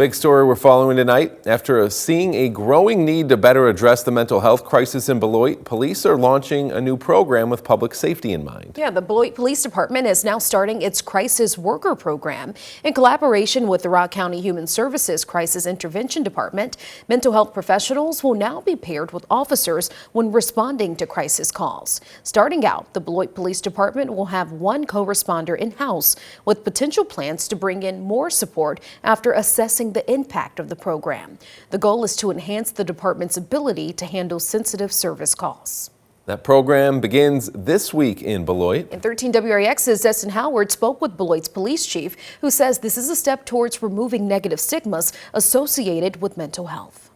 Big story we're following tonight. After seeing a growing need to better address the mental health crisis in Beloit, police are launching a new program with public safety in mind. Yeah, the Beloit Police Department is now starting its Crisis Worker Program. In collaboration with the Rock County Human Services Crisis Intervention Department, mental health professionals will now be paired with officers when responding to crisis calls. Starting out, the Beloit Police Department will have one co-responder in-house with potential plans to bring in more support after assessing the impact of the program. The goal is to enhance the department's ability to handle sensitive service calls. That program begins this week in Beloit. And 13 WREX's Destin Howard spoke with Beloit's police chief, who says this is a step towards removing negative stigmas associated with mental health.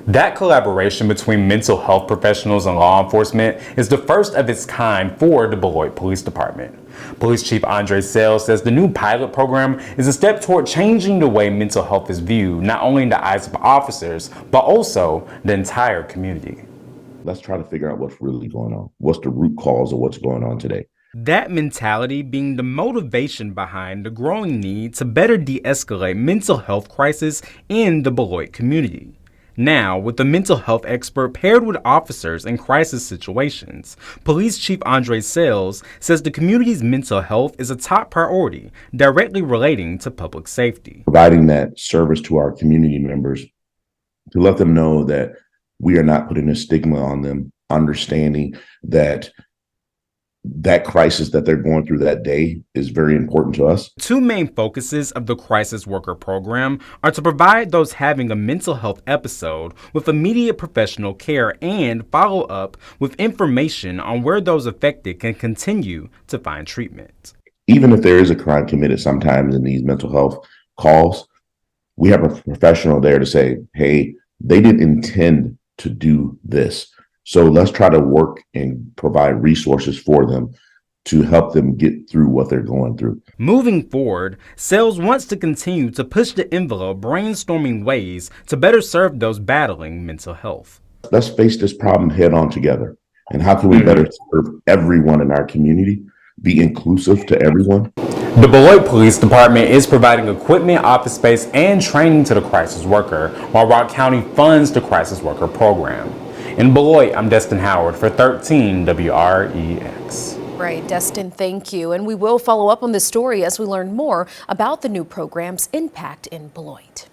That collaboration between mental health professionals and law enforcement is the first of its kind for the Beloit Police Department. Police Chief Andre Sales says the new pilot program is a step toward changing the way mental health is viewed, not only in the eyes of officers, but also the entire community. Let's try to figure out what's really going on. What's the root cause of what's going on today? That mentality being the motivation behind the growing need to better de-escalate mental health crisis in the Beloit community. Now, with a mental health expert paired with officers in crisis situations, Police Chief Andre Sales says the community's mental health is a top priority, directly relating to public safety. Providing that service to our community members to let them know that we are not putting a stigma on them, understanding that that crisis that they're going through that day is very important to us. Two main focuses of the Crisis Worker Program are to provide those having a mental health episode with immediate professional care and follow up with information on where those affected can continue to find treatment. Even if there is a crime committed sometimes in these mental health calls, we have a professional there to say, hey, they didn't intend to do this. So let's try to work and provide resources for them to help them get through what they're going through. Moving forward, Sales wants to continue to push the envelope, brainstorming ways to better serve those battling mental health. Let's face this problem head on together. And how can we better serve everyone in our community, be inclusive to everyone? The Beloit Police Department is providing equipment, office space, and training to the crisis worker, while Rock County funds the Crisis Worker Program. In Beloit, I'm Destin Howard for 13 WREX. Right, Destin, thank you. And we will follow up on this story as we learn more about the new program's impact in Beloit.